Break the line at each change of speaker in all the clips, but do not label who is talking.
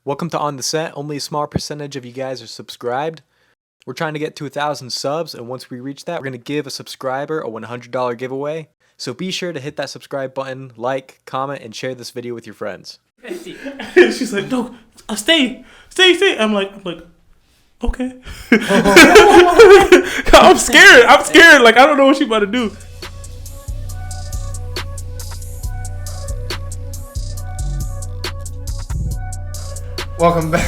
Welcome to On the Set. Only a small percentage of you guys are subscribed. We're trying to get to 1,000 subs, and once we reach that, we're going to give a subscriber a $100 giveaway. So be sure to hit that subscribe button, like, comment, and share this video with your friends.
She's like, no, stay. I'm like, okay. I'm scared. Like, I don't know what she about to do.
Welcome back.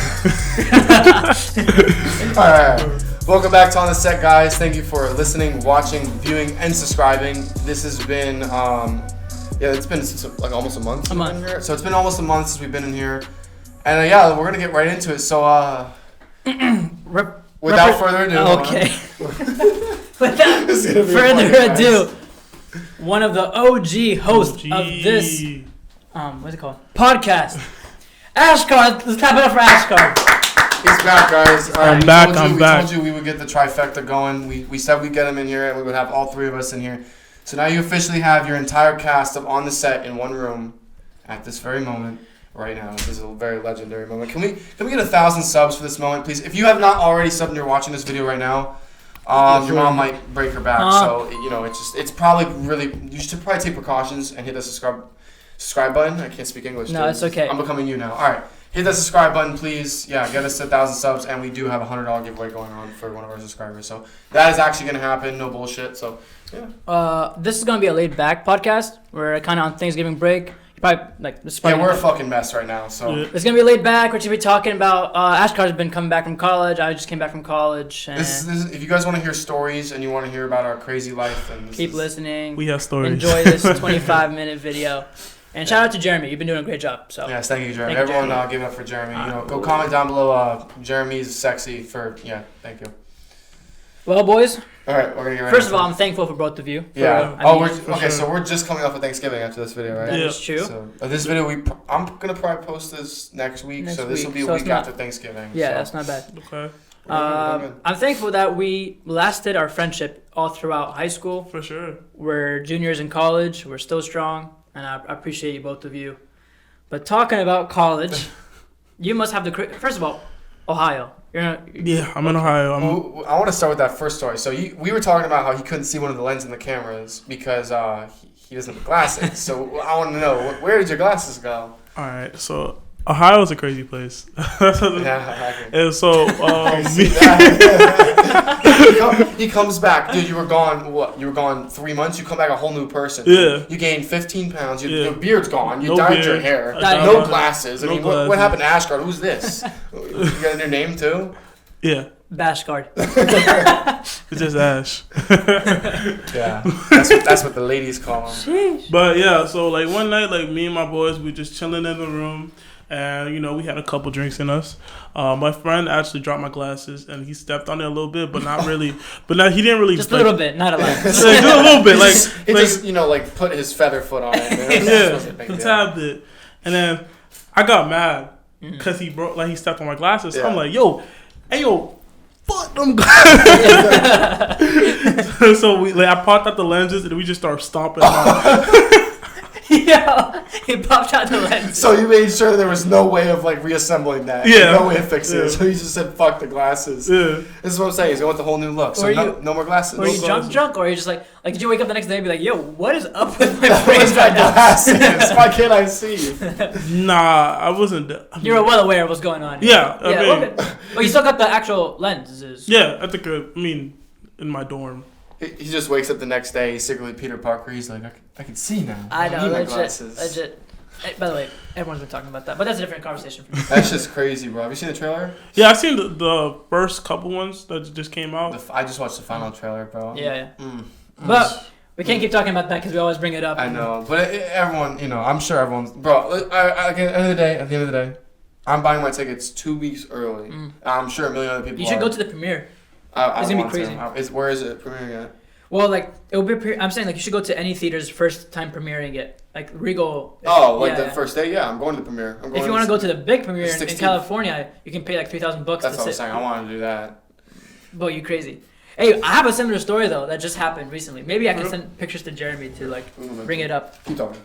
Alright. Welcome back to On the Set, guys. Thank you for listening, watching, viewing, and subscribing. This has been, it's been since, like almost a month. Here. So it's been almost a month since we've been in here. And we're going to get right into it. So, without further ado.
Okay. Without further ado, one of the OG hosts of this, what's it called? Podcast. Ashcard, let's clap it up for Ashcard.
He's back, guys.
I'm back.
We told you we would get the trifecta going. We said we'd get him in here and we would have all three of us in here. So now you officially have your entire cast of On the Set in one room at this very moment. Right now, this is a very legendary moment. Can we get 1,000 subs for this moment, please? If you have not already subbed and you're watching this video right now, your mom might break her back. So it's probably really. You should probably take precautions and hit the subscribe button. I can't speak English.
No, it's okay.
I'm becoming you now. All right, hit that subscribe button, please. Yeah, get us 1,000 subs, and we do have a $100 giveaway going on for one of our subscribers. So that is actually gonna happen. No bullshit. So yeah.
This is gonna be a laid back podcast. We're kind of on Thanksgiving break. Probably
we're a fucking mess right now. So
it's gonna be laid back. We're gonna be talking about. Ashcard's been coming back from college. I just came back from college. And
this if you guys want to hear stories and you want to hear about our crazy life, and
keep listening.
We have stories.
Enjoy this 25-minute video. And shout out to Jeremy. You've been doing a great job. So
yes, thank you, Jeremy. Everyone, give it up for Jeremy. Go comment down below. Jeremy's sexy for Thank you.
Well, boys.
All right, we're gonna get right.
First of all, I'm thankful for both of you.
Yeah. So we're just coming off of Thanksgiving after this video, right?
That is true.
So this video, I'm gonna probably post this next week. So this will be a week after Thanksgiving.
Yeah, that's not bad.
Okay.
I'm thankful that we lasted our friendship all throughout high school.
For sure.
We're juniors in college. We're still strong, and I appreciate you, both of you. But talking about college, you must have first of all, Ohio.
I'm in Ohio.
I want to start with that first story. So we were talking about how he couldn't see one of the lenses in the cameras because he doesn't have glasses. So I want to know, where did your glasses go?
All right, so Ohio is a crazy place. And so
he comes back, dude. You were gone. What? You were gone 3 months. You come back a whole new person.
Yeah.
You gained 15 pounds. Your beard's gone. You
No
dyed
beard.
your hair. No glasses. I mean, what happened to Ashcard? Who's this? You got a new name too?
Yeah.
Bashcard.
It's just Ash.
Yeah. That's what the ladies call him.
Sheesh.
But yeah, so like one night, like me and my boys, we just chilling in the room. And, we had a couple drinks in us. My friend actually dropped my glasses, and he stepped on it a little bit, but not really. He didn't really.
Just a little bit, not a lot.
Just a little bit.
He just put his feather foot on it.
A tad bit. And then I got mad because he stepped on my glasses. So I'm like, fuck them glasses. So I popped out the lenses, and we just started stomping them out.
Yeah, he popped out the lens.
So you made sure there was no way of reassembling that.
Yeah.
No way of fixing it. So you just said, fuck the glasses.
Yeah.
This is what I'm saying. He's going with the whole new look. So no more glasses.
Were you
glasses.
drunk, or are you just like did you wake up the next day and be like, yo, what is up with my brains right now?
Glasses? Why can't I see?
Nah, I wasn't.
You were well aware of what's going on.
Yeah.
Okay. Well, you still got the actual lenses.
Yeah, at the in my dorm.
He just wakes up the next day. He's secretly Peter Parker. He's like, I can see now.
I know,
need my
legit.
glasses.
By the way, everyone's been talking about that, but that's a different conversation for me.
That's just crazy, bro. Have you seen the trailer?
Yeah, I've seen the first couple ones that just came out.
I just watched the final trailer, bro.
Yeah. But we can't keep talking about that because we always bring it up.
I know, but everyone, I'm sure everyone's... Bro, at the end of the day, I'm buying my tickets 2 weeks early. I'm sure a million other people
You should go to the premiere. It's going to be crazy.
Where is it premiering at?
Well, it'll be. I'm saying you should go to any theater's first time premiering it, like Regal.
The first day. Yeah, I'm going to the premiere.
If you want to go to the big premiere in California, you can pay $3,000 to sit.
That's what I'm saying. I want to do that.
But you crazy. Hey, I have a similar story though that just happened recently. Maybe I can send pictures to Jeremy to bring it up.
Keep talking.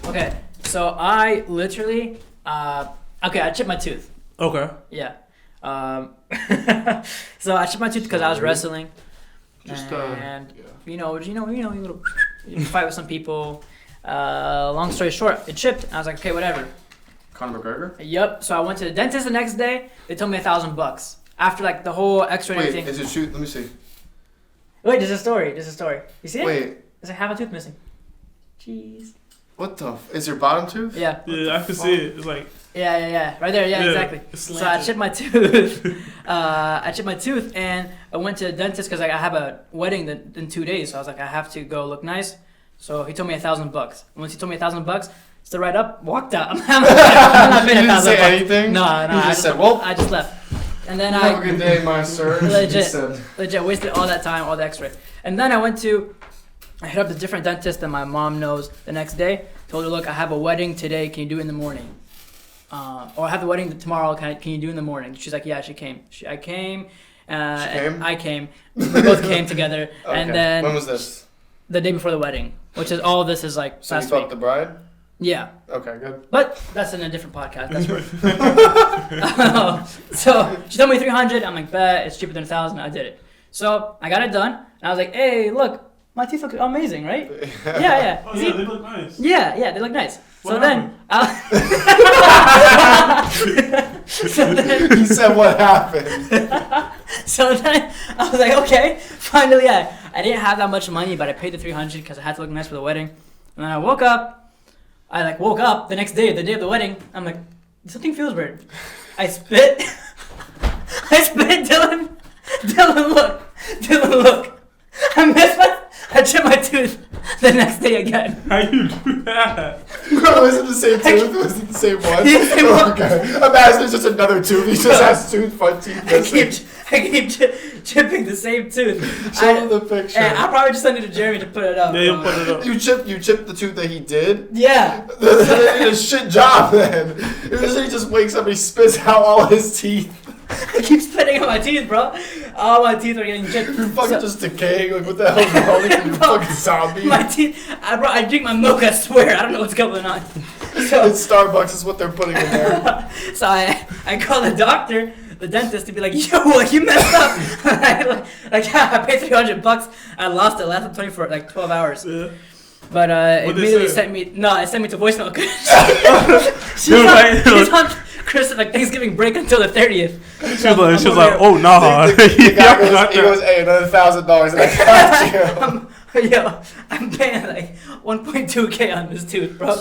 Okay, so I literally, I chipped my tooth.
Okay.
Yeah. So I chipped my tooth because I was wrestling.
Just
and you fight with some people. Long story short, it chipped. I was like, okay, whatever.
Conor McGregor?
Yep. So I went to the dentist the next day. They told me $1,000 after like the whole X-ray and everything.
Wait, is it shoot? Let me see.
Wait, there's a story. You see it?
Wait.
There's like half a tooth missing. Jeez.
What the? Is your bottom tooth?
Yeah.
Yeah, I can see it. It's like.
Yeah. Right there. Yeah, exactly. So I chipped my tooth. And I went to the dentist because like I have a wedding in 2 days. So I was like, I have to go look nice. So he told me $1,000. Once he told me $1,000, stood right up, walked out. I'm not paying $1,000.
You didn't say anything?
No.
You just said, well.
I just left. And then
Have a good day, my sir.
Legit wasted all that time, all the X-ray. And then I hit up the different dentist that my mom knows the next day. Told her, look, I have a wedding today. Can you do it in the morning? Or I have the wedding tomorrow. Can you do it in the morning? She's like, yeah, she came. I came. I came. We both came together.
Okay.
And then
when was this?
The day before the wedding, which is all this is like
So you
last
fucked
week.
the bride?
Yeah.
Okay, good.
But that's in a different podcast. That's so she told me 300. I'm like, bet it's cheaper than 1,000. I did it. So I got it done, and I was like, hey, look, my teeth look amazing, right? Yeah.
Oh yeah, they look nice.
Yeah, they look nice.
What
So then
He said what happened.
So then I was like, okay, finally, I didn't have that much money, but I paid the 300 because I had to look nice for the wedding. And then I woke up the next day, the day of the wedding. I'm like, something feels weird. I spit. Dylan, look. I chipped my tooth the next day again.
How you do that?
Bro, was it the same tooth? Was it the same one?
Yeah, same one.
Okay. Imagine it's just another tooth. He just has front teeth.
I keep chipping the same tooth.
Show him the picture.
And I'll probably just send it to Jeremy to put it up.
Yeah, you'll put it up.
You chipped the tooth that he did?
Yeah.
He did a shit job then. Usually he just wakes up and he spits out all his teeth.
I keep spitting out my teeth, bro. All my teeth are getting chipped.
You're fucking just decaying. Like, what the hell's wrong with you? You fucking zombie.
My teeth, I drink my milk, I swear. I don't know what's going on.
It's Starbucks is what they're putting in there.
So I call the doctor, the dentist, to be like, yo, like, you messed up. I paid $300. I lost it. Lasted 12 hours.
Yeah.
But it immediately
say?
sent me to voicemail. She's on Thanksgiving break until the 30th.
She was like, oh nah.
The guy goes, hey, another $1,000 and I got you.
Yo, I'm paying like 1.2K on this tooth, bro.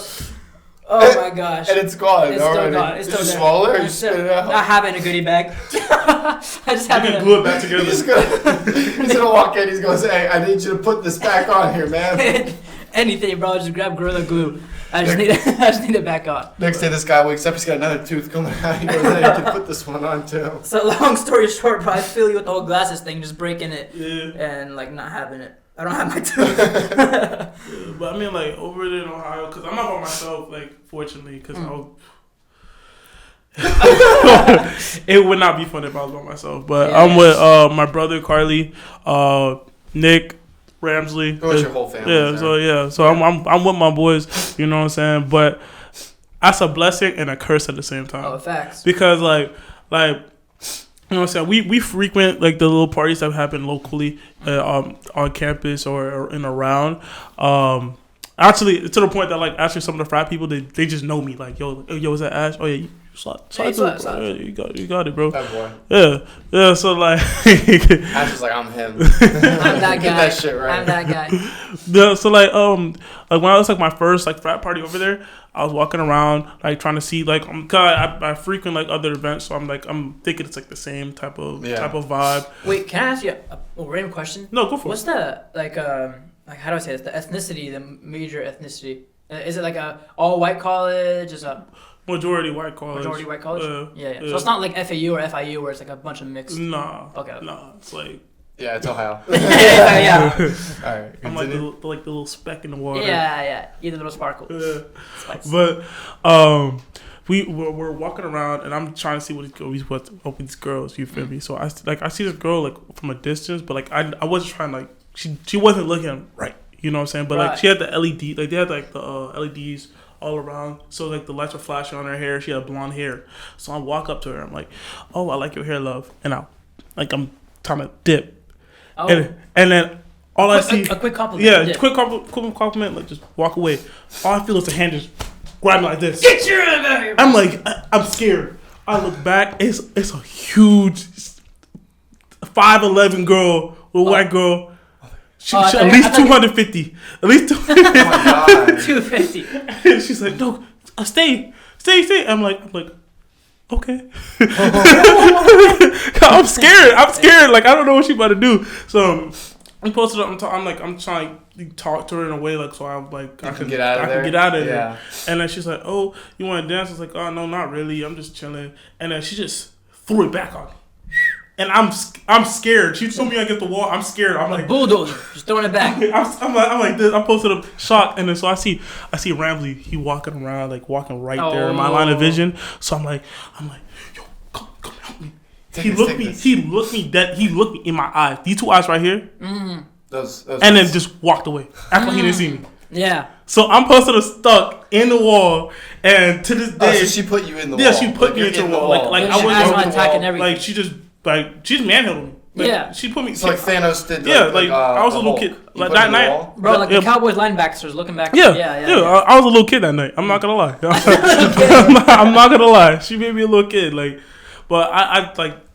Oh my gosh.
And it's gone.
It's still gone. It's still
Did you
there.
swallow it or you spit it out?
I have it in a goodie bag. I just have
You
it.
can glue it back together.
He's gonna walk in. He's gonna say, "Hey, I need you to put this back on here, man."
Anything, bro. Just grab Gorilla Glue. I just need it back on.
Next day, this guy wakes up. He's got another tooth coming out. He goes, "Hey, you can put this one on too."
So long story short, bro, I feel you with the whole glasses thing, just breaking it
Yeah.
and like not having it. I don't have my tooth.
Yeah, but I mean, like over there in Ohio, because I'm not by myself, like fortunately, because it would not be fun if I was by myself. But
Yeah.
I'm with my brother Carly, Nick, Ramsley.
Pretty much your whole family.
Yeah. So I'm with my boys. You know what I'm saying? But that's a blessing and a curse at the same time.
Oh, facts.
Because like. You know what I'm saying? We frequent like the little parties that happen locally on campus or in around. Actually, to the point that like actually some of the frat people they just know me. Like yo, is that Ash? Oh yeah, you slide you got it, bro.
That boy.
Yeah. So like,
Ash was like, "I'm him."
I'm that guy.
Get that shit right.
I'm that guy.
yeah. So like when I was like my first like frat party over there, I was walking around like trying to see like I frequent like other events, so I'm thinking it's like the same type of vibe.
Wait, can I ask you a random question?
No, go for
What's
it.
the like how do I say this? The ethnicity, the major ethnicity. Is it like a all white college? Is a
Majority white college.
majority white college? Yeah.
yeah.
So it's not like FAU or FIU where it's like a bunch of mixed.
Nah.
Okay.
Nah. It's like
Yeah, it's Ohio.
yeah.
All right.
I'm like
continue.
the little speck in the water.
Yeah. Either little sparkle.
Yeah.
Spice.
But we're walking around and I'm trying to see what these girls. You feel me? So I see this girl like from a distance, but like I wasn't trying to, like she wasn't looking right. You know what I'm saying? But like
Right.
she had the LED, like they had like the LEDs all around. So like the lights were flashing on her hair. She had blonde hair. So I walk up to her. I'm like, "Oh, I like your hair, love." And I'm trying to dip.
Oh.
And then all I see
a quick compliment.
Yeah, quick compliment. Like just walk away. All I feel is a hand just grab me like this.
Get your out of here.
I'm like, I'm scared. I look back. It's a huge 5'11" girl with a white girl. She at least 250. At least 250.
Oh my God.
250.
She's like, no, stay. I'm like, okay. I'm scared. Like I don't know what she about to do. So I'm posted up. I'm trying to talk to her in a way like so I'm like I can
get out of there.
Get out of
Yeah.
there. And then she's like, oh, you want to dance? I was like, oh no, not really. I'm just chilling. And then she just threw it back on me. And I'm scared. She told me I get the wall. I'm scared. I'm like
bulldozer, just throwing it back.
I'm like this. I'm posted up, shocked, and then so I see Ramsey. He walking around, like walking right there in my line of vision. So I'm like, yo, come help me. He looked me in my eyes. These two eyes right here.
Those
and then just walked away. Act like he didn't see me.
Yeah.
So I'm posted up stuck in the wall, and to this day,
so she put you in the wall.
Yeah, she put me into the wall. Like I
wasn't attacking everything.
Like she's manhandled me. Like,
yeah.
She put me.
It's like Thanos did.
I was a little kid. Like that night,
bro. Like the Cowboys linebackers looking back.
Yeah. I was a little kid that night. I'm not gonna lie. I'm not gonna lie. She made me a little kid. Like, but I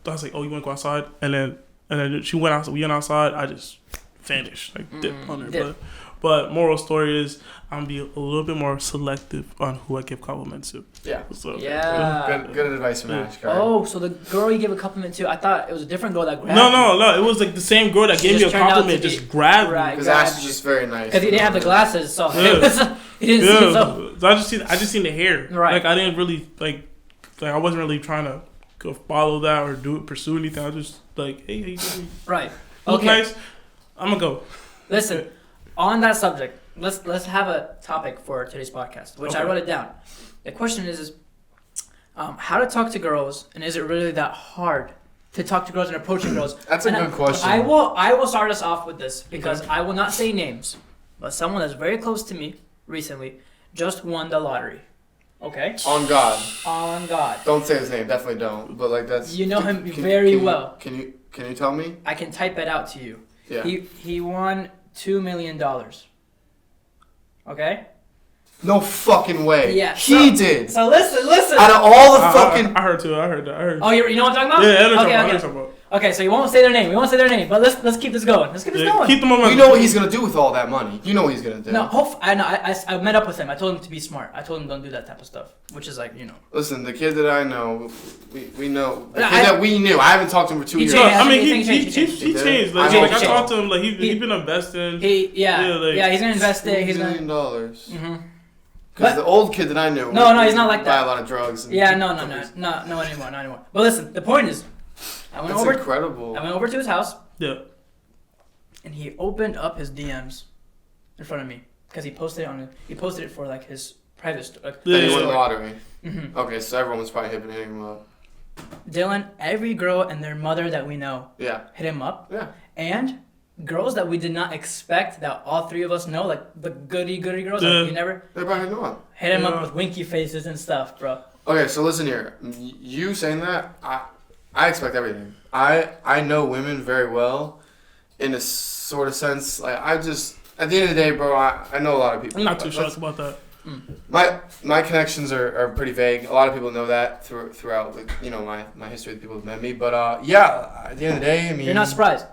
was like, oh, you want to go outside? And then she went outside. We went outside. I just vanished, like dipped on her. But moral story is I'm be a little bit more selective on who I give compliments to.
Yeah.
So,
Good advice from Ashcard.
Oh, so the girl you gave a compliment to, I thought it was a different girl that grabbed
No. It was like the same girl that gave me a compliment, just grabbed me.
Because Ash is just very nice.
Because he didn't have the glasses, so he didn't see himself.
So I just seen the hair.
Right.
Like I didn't really like I wasn't really trying to go follow that or pursue anything. I was just like, hey, how you doing?
Right.
Okay. Nice. I'm gonna go.
Listen, on that subject, let's have a topic for today's podcast, which I wrote it down. The question is how to talk to girls, and is it really that hard to talk to girls and approaching girls?
That's a good question.
I will start us off with this because I will not say names, but someone that's very close to me recently just won the lottery. Okay.
On God.
On God.
Don't say his name. Definitely don't. But like that's.
You know him very well.
Can you tell me?
I can type it out to you.
Yeah.
He won $2 million. Okay.
No fucking way.
Yeah.
He did.
So listen.
Out of all the fucking.
I heard too. I heard that.
Oh, you know what I'm talking about?
Yeah, I know what
Okay.
you're talking about.
Okay, so you won't say their name. But let's keep this going. Keep
the momentum.
You know what he's gonna do with all that money. You know what he's gonna do.
No, I know. I met up with him. I told him to be smart. I told him don't do that type of stuff, which is like, you know.
Listen, the kid that I know, we know. The kid that we knew. I haven't talked to him for 2 years.
changed.
I mean, he
changed.
Like,
I
I talked to him. Like he's been investing.
He's gonna invest it. He's
$2
gonna.
million.
Mm-hmm.
Because the old kid that I knew.
No, he's not like that.
Buy a lot of drugs.
No anymore. But listen, the point is,
That's incredible.
I went over to his house.
Yeah.
And he opened up his DMs in front of me because he posted it for like his private store. Like,
Then he won the lottery.
Mm-hmm.
Okay, so everyone was probably hitting him up.
Dylan, every girl and their mother that we know hit him up.
Yeah.
And girls that we did not expect that all three of us know, like the goody girls, like you never
They probably hit him up.
Hit him up with winky faces and stuff, bro.
Okay, so listen here. You saying that, I expect everything. I know women very well, in a sort of sense. Like I just, at the end of the day, bro, I know a lot of people.
I'm not too shocked about that.
My connections are pretty vague. A lot of people know that throughout, like, you know, my history. The people who've met me, but yeah, at the end of the day, I mean,
you're not surprised.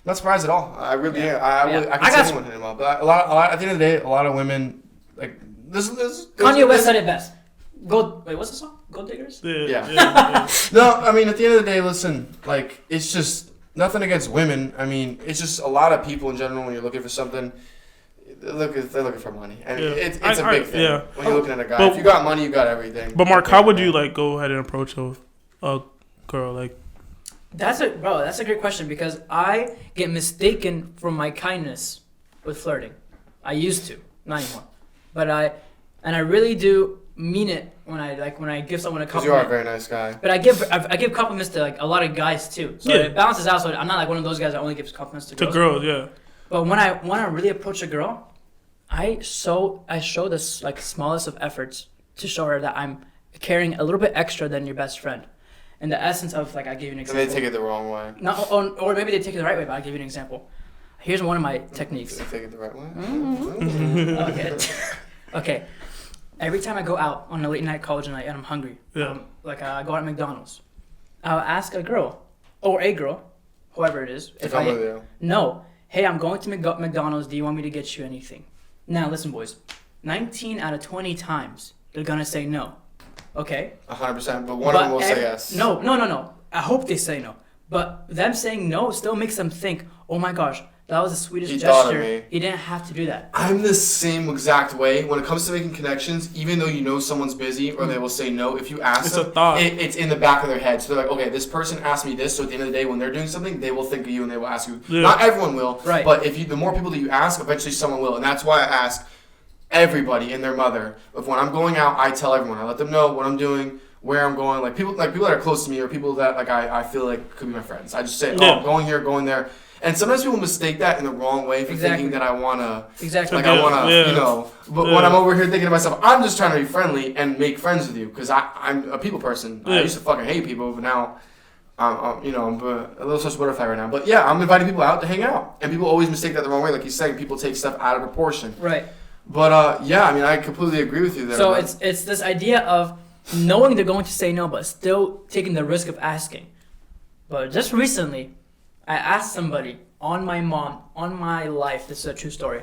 Not surprised at all. I really am. I can see anyone hit him up, but a lot. At the end of the day, a lot of women like this.
Kanye West said it best. Wait, what's the song? Gold Diggers?
Yeah. No, I mean, at the end of the day, listen, like, it's just nothing against women. I mean, it's just a lot of people in general, when you're looking for something, they're looking for money. And it's a big thing. Yeah. When you're looking at a guy. If you got money, you got everything.
But Mark, how would you, like, go ahead and approach a girl, like?
That's a great question, because I get mistaken for my kindness with flirting. I used to, not anymore. But I really do mean it when I give someone a compliment.
Because you are a very nice guy.
But I give compliments to like a lot of guys too. So it balances out. So I'm not like one of those guys that only gives compliments to girls.
To girls, yeah.
But when I want to really approach a girl, I show this like smallest of efforts to show her that I'm caring a little bit extra than your best friend. In the essence of like, I give you an example.
And they take it the wrong way.
No, or maybe they take it the right way, but I'll give you an example. Here's one of my techniques.
They take it the right way?
Okay. Okay. Every time I go out on a late night college night and I'm hungry, I go out at McDonald's, I'll ask a girl, or a girl, whoever it is.
To come with you.
No. Hey, I'm going to McDonald's. Do you want me to get you anything? Now, listen, boys. 19 out of 20 times, they're going to say no. Okay?
100%, but one of them will say yes.
No. I hope they say no. But them saying no still makes them think, oh my gosh, that was the sweetest gesture. He didn't have to do that.
I'm the same exact way. When it comes to making connections, even though you know someone's busy or they will say no, if you ask them, it's in the back of their head. So they're like, okay, this person asked me this, so at the end of the day, when they're doing something, they will think of you and they will ask you. Yeah. Not everyone will,
right.
But the more people that you ask, eventually someone will. And that's why I ask everybody and their mother. If when I'm going out, I tell everyone. I let them know what I'm doing, where I'm going. Like people that are close to me or people that like I feel like could be my friends. I just say, I'm going here, going there. And sometimes people mistake that in the wrong way for thinking that I wanna, But when I'm over here thinking to myself, I'm just trying to be friendly and make friends with you because I'm a people person. Yeah. I used to fucking hate people, but now, I'm a little social butterfly right now. But yeah, I'm inviting people out to hang out, and people always mistake that the wrong way. Like he's saying, people take stuff out of proportion.
Right.
But I completely agree with you there.
So it's this idea of knowing they're going to say no, but still taking the risk of asking. But just recently, I asked somebody on my life, this is a true story.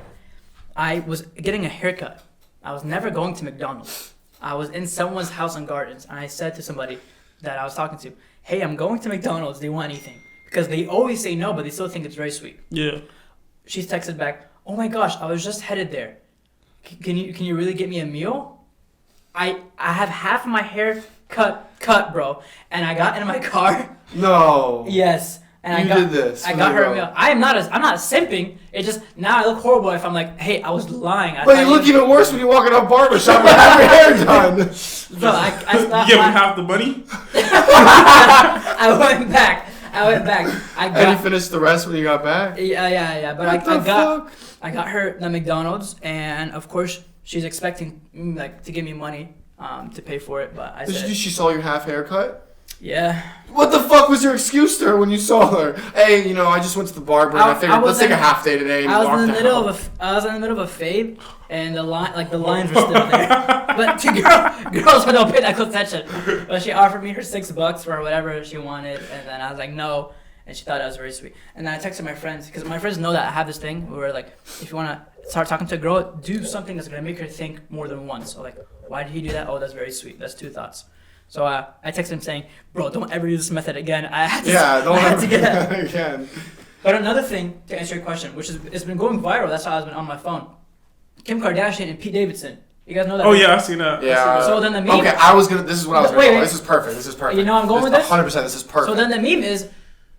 I was getting a haircut. I was never going to McDonald's. I was in someone's house and gardens, and I said to somebody that I was talking to, hey, I'm going to McDonald's. Do you want anything? Because they always say no, but they still think it's very sweet. Yeah. She's texted back, oh my gosh, I was just headed there. Can you really get me a meal? I have half of my hair cut, bro. And I got in my car.
No.
Yes. And
did this.
I got her a meal. I'm not simping. It just now I look horrible if I'm like, hey, I was lying.
But you look even worse when you walk in a barbershop and have your hair done.
So I stopped.
You give him half the money?
I went back.
And you finished the rest when you got back?
Yeah. But I got her the McDonald's, and of course she's expecting to give me money to pay for it. But I said
she saw your half haircut.
Yeah.
What the fuck was your excuse to her when you saw her? Hey, I just went to the barber and I figured let's take a half day today. And
I was in the middle of a fade, and the lines were still there. But to girls who don't pay that close attention. But she offered me her $6 for whatever she wanted, and then I was like no, and she thought that was very sweet. And then I texted my friends because my friends know that I have this thing where like if you wanna start talking to a girl, do something that's gonna make her think more than once. So like, why did he do that? Oh, that's very sweet. That's 2 thoughts. So I texted him saying, bro, don't ever use this method again. I had to get that again. But another thing, to answer your question, which it's been going viral, that's how I've been on my phone. Kim Kardashian and Pete Davidson. You guys know that?
Oh, yeah, I've seen that.
Yeah.
So then the meme...
Okay, this is what I was going to go. This is perfect.
You know I'm going with this?
100%, this is perfect.
So then the meme is,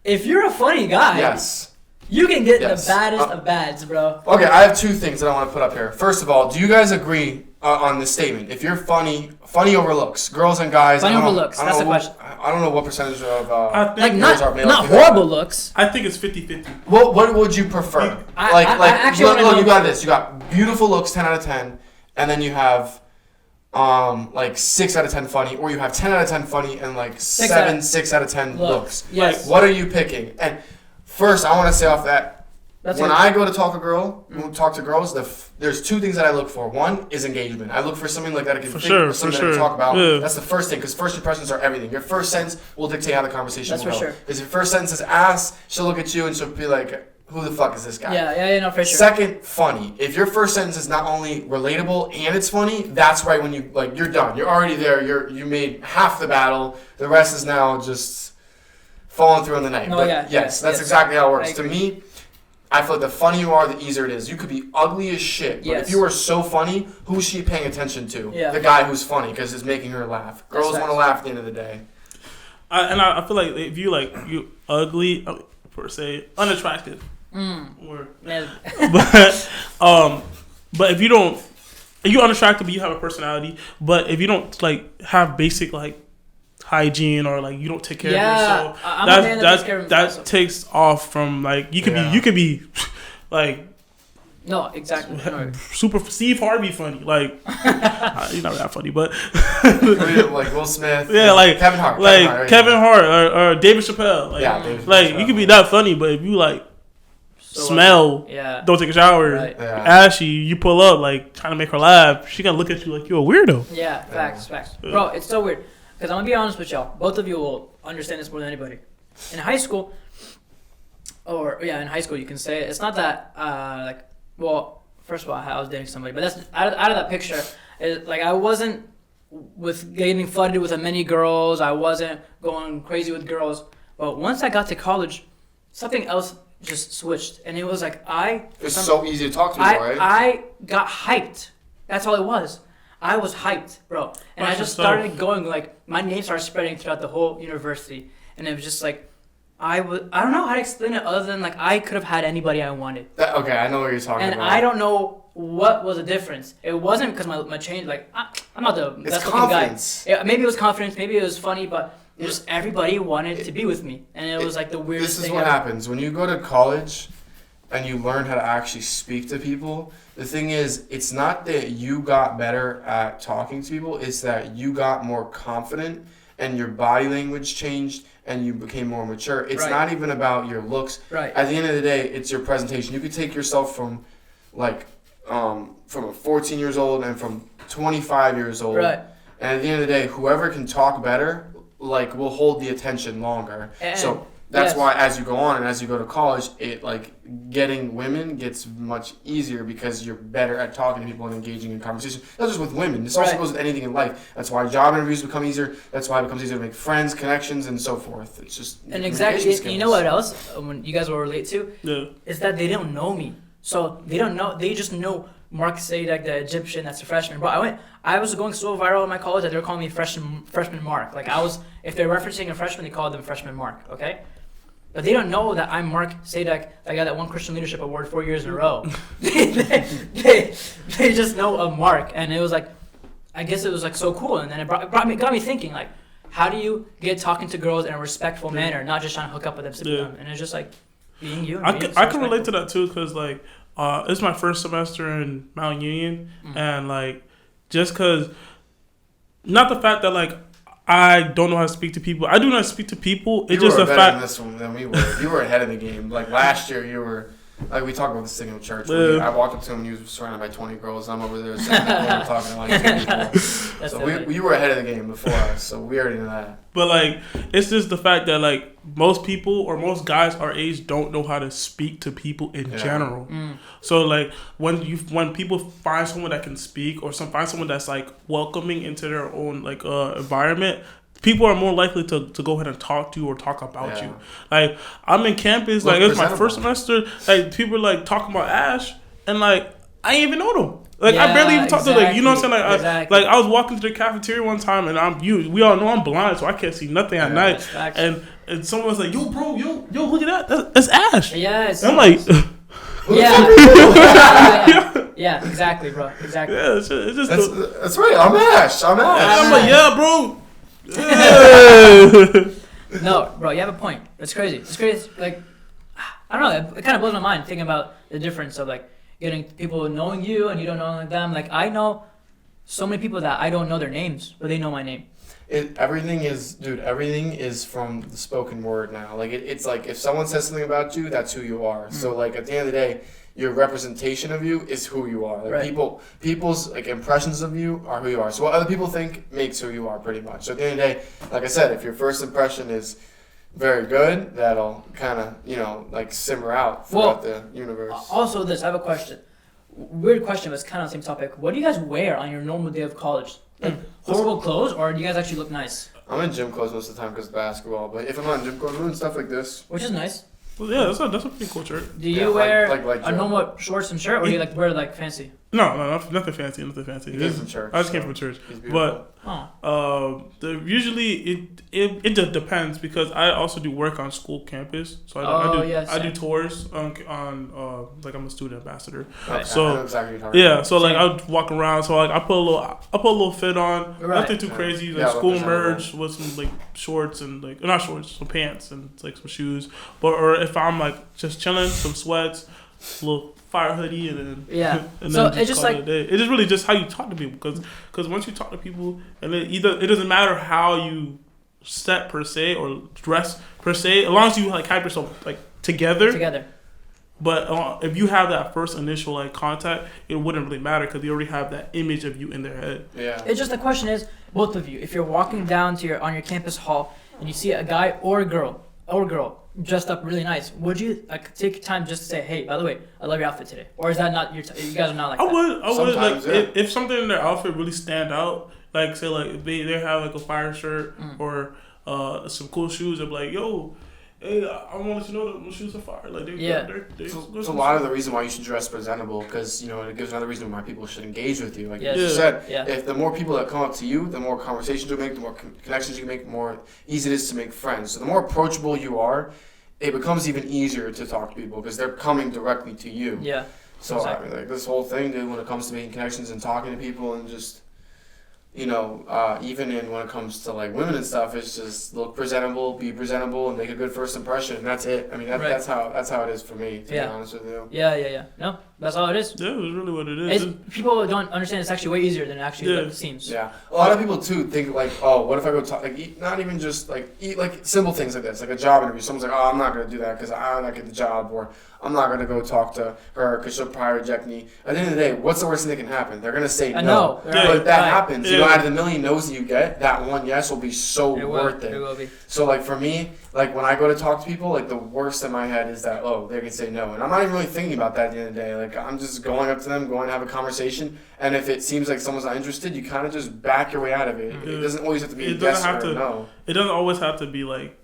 if you're a funny guy...
Yes.
You can get the baddest of bads, bro.
Okay, I have 2 things that I want to put up here. First of all, do you guys agree on this statement? If you're funny over looks, girls and guys.
Funny over looks. That's the question.
I don't know what percentage of
girls are male. Not horrible looks.
I think it's 50-50.
What would you prefer?
I actually
look, you got this. You got beautiful looks, 10 out of 10, and then you have 6 out of 10 funny, or you have 10 out of 10 funny and 6 out of 10 looks.
Yes.
What are you picking? And first, I want to say off that. When I go to talk to girls, there's 2 things that I look for. One is engagement. I look for something like that I can something to talk about. Yeah. That's the first thing, because first impressions are everything. Your first sentence will dictate how the conversation will go.
That's for sure.
If your first sentence is ass, she'll look at you and she'll be like, who the fuck is this guy?
Yeah, no, for sure.
Second, funny. If your first sentence is not only relatable and it's funny, that's right when you're done. You're already there. You made half the battle. The rest is now just falling through in the night.
No,
but yes, that's exactly how it works. To me, I feel like the funnier you are, the easier it is. You could be ugly as shit, but if you are so funny, who's she paying attention to? Yeah. The guy who's funny because it's making her laugh. Girls want to laugh at the end of the day.
I feel like if you ugly, per se, unattractive, or but if you're unattractive, but you have a personality. But if you don't have basic hygiene or you don't take care of yourself, that takes off from you could be
No, exactly. No.
Super Steve Harvey funny. Like, he's not that funny, but
like Will Smith.
Yeah, like
Kevin Hart.
Kevin Hart or David Chappelle. Like,
yeah, David
like
Chappelle.
you could be that funny, but if you like smell, don't take a shower, ashy, you pull up like trying to make her laugh, she gonna look at you like you're a weirdo.
Yeah, facts. Bro, it's so weird. Because I'm gonna be honest with y'all. Both of you will understand this more than anybody. In high school, in high school you can say it. It's not that well, first of all, I was dating somebody, but that's out of that picture. Like I wasn't with getting flooded with many girls. I wasn't going crazy with girls. But once I got to college, something else just switched, and it was like
It's so easy to talk to people, right?
I got hyped. That's all it was. I was hyped, bro, and I just started going like my name started spreading throughout the whole university, and it was just like I don't know how to explain it other than like I could have had anybody I wanted.
Okay, I know what you're talking about.
And I don't know what was the difference. It wasn't because my change. Like I'm not the best looking guy. Maybe it was confidence. Maybe it was funny, but just everybody wanted to be with me, and it was like the weirdest thing.
This is what happens when you go to college and you learn how to actually speak to people. The thing is, it's not that you got better at talking to people, it's that you got more confident and your body language changed and you became more mature. It's not even about your looks.
Right.
At the end of the day, it's your presentation. You could take yourself from a 14 years old and from 25 years old.
Right.
And at the end of the day, whoever can talk better, like, will hold the attention longer. So that's why as you go on and as you go to college, it getting women gets much easier because you're better at talking to people and engaging in conversation. Not just with women. This also goes with anything in life. That's why job interviews become easier. That's why it becomes easier to make friends, connections, and so forth. It's just
you know what else? When you guys will relate to, is that they don't know me. So they don't know. They just know Mark Sadek, the Egyptian, that's a freshman. Bro, I was going so viral in my college that they were calling me freshman Mark. Like if they're referencing a freshman, they called them freshman Mark. Okay. But they don't know that I'm Mark Sadek, that got that one Christian Leadership Award 4 years in a row. they just know of Mark, and it was like, I guess it was like so cool, and then it got me thinking like, how do you get talking to girls in a respectful manner, not just trying to hook up with them, sit with them, and it's just like being you.
I can relate to that too, because like it's my first semester in Mount Union, and like just because, not the fact that like I don't know how to speak to people. I do not speak to people. It's just a fact.
In this one than we were. You were ahead of the game. Like last year, you were. Like we talked about this thing in church. I walked up to him and he was surrounded by 20 girls. And I'm over there sitting there talking to like 2 people. So we were ahead of the game before us. So we already know that.
But like, it's just the fact that like most people or most guys our age don't know how to speak to people in general. So like when people find someone that can speak or find someone that's like welcoming into their own like environment, people are more likely to go ahead and talk to you or talk about you. Like I'm in campus, like it's my first semester. Like people are like talking about Ash, and like I ain't even know them. Like I barely even talked to like, you know what I'm saying? Like I was walking to the cafeteria one time, and we all know I'm blind, so I can't see nothing at night. And someone was like, "Yo, bro, yo, look at that. That's Ash."
Yeah.
I'm like.
Yeah, exactly, bro. Exactly.
Yeah, it's just
that's right. I'm Ash. I'm
like, yeah, bro.
No, bro, you have a point. It's crazy. It's crazy. Like, I don't know. It kind of blows my mind thinking about the difference of like getting people knowing you and you don't know them. Like, I know so many people that I don't know their names, but they know my name.
Everything is from the spoken word now. Like it's like if someone says something about you, that's who you are. So like at the end of the day, your representation of you is who you are. Like people's like impressions of you are who you are. So what other people think makes who you are pretty much. So at the end of the day, like I said, if your first impression is very good, that'll kind of, like simmer out throughout the universe.
Also I have a question. Weird question, but it's kind of the same topic. What do you guys wear on your normal day of college? Like horrible clothes, or do you guys actually look nice?
I'm in gym clothes most of the time because of basketball, but if I'm not in gym clothes, I'm doing stuff like this.
Which is nice.
Well, yeah, that's a pretty cool shirt.
Do you wear a normal shorts and shirt, or do you like wear like fancy?
No, nothing fancy.
He came from church.
I just came from church, but usually it just depends because I also do work on school campus, so I do tours on like I'm a student ambassador.
Right.
So
I know exactly what you're talking about.
so like I walk around, so like I put a little fit on, nothing too crazy, like school merge with some like shorts and like not shorts, some pants and like some shoes, or if I'm like just chilling, some sweats, little fire hoodie and then
Yeah.
and
So
then
it's just
call
like
it a day. It's just really just how you talk to people because once you talk to people and it doesn't matter how you set per se or dress per se, as long as you like have yourself like together. But if you have that first initial like contact, it wouldn't really matter because they already have that image of you in their head.
Yeah.
It's just the question is, both of you, if you're walking down to on your campus hall and you see a guy or a girl dressed up really nice, would you like take time just to say, hey, by the way, I love your outfit today? Or is that not you guys are not like
I
that?
would like
Sometimes, yeah.
if something in their outfit really stand out, like say like if they have like a fire shirt or some cool shoes, I'm like, yo, hey, I want to know the shoes are fire. Like they're
It's a lot of the reason why you should dress presentable because it gives another reason why people should engage with you. Like
Yes.
you said,
Yeah.
if the more people that come up to you, the more conversations you make, the more connections you make, the more easy it is to make friends. So the more approachable you are, it becomes even easier to talk to people because they're coming directly to you.
Yeah.
So
Exactly.
I mean, like this whole thing, dude, when it comes to making connections and talking to people and just, even when it comes to like women and stuff, it's just look presentable, be presentable, and make a good first impression. And that's it. I mean,
Right.
that's how it is for me. To
Yeah.
be honest with you.
Yeah. No, that's all it is.
Yeah, it's really what it is.
People don't understand it's actually way easier than it actually like, seems.
Yeah, a lot of people too think like, oh, what if I go talk not even just eat like simple things like this, like a job interview. Someone's like, oh, I'm not gonna do that because I'm not get the job, or I'm not gonna go talk to her because she'll probably reject me. At the end of the day, what's the worst thing that can happen? They're gonna say
I
no.
know.
Yeah.
But if that
Right.
happens,
Yeah.
out of the million no's that you get, that one yes will be so worth
It
it.
will be.
So like for me, like when I go to talk to people, like the worst in my head is that they can say no, and I'm not even really thinking about that at the end of the day. Like I'm just going up to them, going to have a conversation, and if it seems like someone's not interested, you kind of just back your way out of it.
Yeah.
It doesn't always have to be a
It
yes
doesn't have
or a
to-
no.
It doesn't always have to be like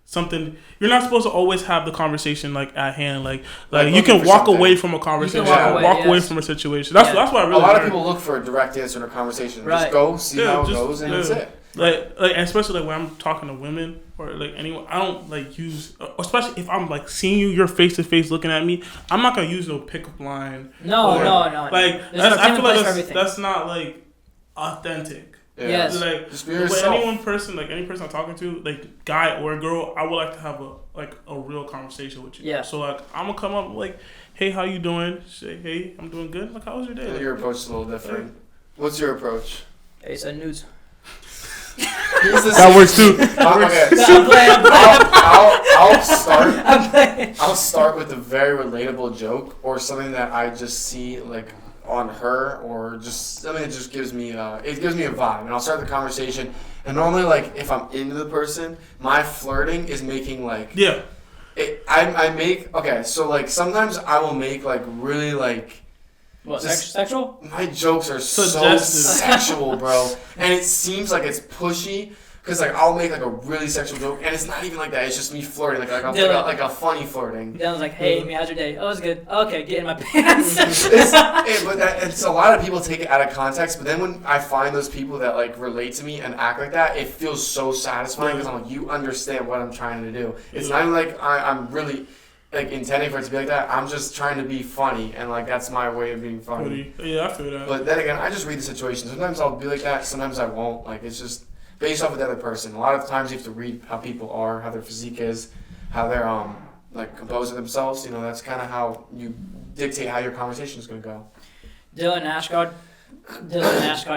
something. You're not supposed to always have the conversation like at hand. Like you
looking
can
for
walk
something.
away from a conversation,
walk
away
yes.
from a situation. That's what I really
A lot of
learned.
people look for a direct answer in a conversation.
Right.
Just go, see
Yeah,
how it
just-
goes, and that's
yeah.
it.
Like especially like when I'm talking to women or like anyone, I don't like use, especially if I'm like seeing you're face to face looking at me. I'm not gonna use no pickup line.
No.
Like
There's a
I
time and
feel
place for
like
everything.
that's not like authentic.
Yeah.
Yes.
Like
Just be
with
yourself.
any person I'm talking to, like guy or girl, I would like to have a real conversation with you.
Yeah.
So like I'm gonna come up like, hey, how you doing? Say, hey, I'm doing good. Like, how was your day?
Yeah,
Like,
your approach is a little different. What's your approach?
Hey, send nudes.
that works too.
Okay.
I'm playing. I'm playing.
I'll start with a very relatable joke or something that I just see like on her, or just something that just gives me a vibe, and I'll start the conversation. And normally, like if I'm into the person, my flirting is making like
Yeah.
I make so like sometimes I will make like really like.
What,
Just-
sexual?
My jokes are so
Suggestive.
sexual, bro, and it seems like it's pushy. Cause like I'll make like a really sexual joke, and it's not even like that. It's just me flirting, like I'll
Dylan.
like a funny flirting.
Dylan's like, hey, Amy, how's your day? Oh, it's good. Okay, get in my pants.
It's a lot of people take it out of context, but then when I find those people that like relate to me and act like that, it feels so satisfying because I'm like, you understand what I'm trying to do. It's not even like I'm really like intending for it to be like that. I'm just trying to be funny, and like that's my way of being funny.
Yeah, I feel that.
But then again, I just read the situation. Sometimes I'll be like that. Sometimes I won't. Like it's just based off of the other person. A lot of times you have to read how people are, how their physique is, how they're like composing themselves. That's kind of how you dictate how your conversation is gonna go.
Dylan Ashcard.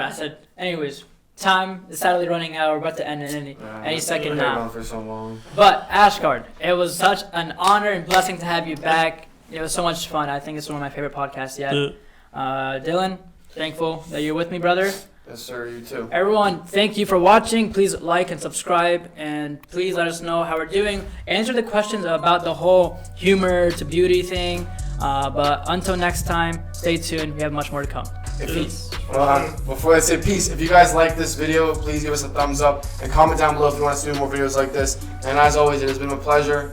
I said, anyways, time is sadly running out. We're about to end in any second
We've been
now.
on for so long.
But Ashcard, it was such an honor and blessing to have you back. It was so much fun. I think it's one of my favorite podcasts yet. Dylan, thankful that you're with me, brother.
Yes, sir. You too.
Everyone, thank you for watching. Please like and subscribe, and please let us know how we're doing. Answer the questions about the whole humor to beauty thing. But until next time, stay tuned. We have much more to come. Peace.
Before I say peace, if you guys like this video, please give us a thumbs up and comment down below if you want us to do more videos like this. And as always, it has been a pleasure.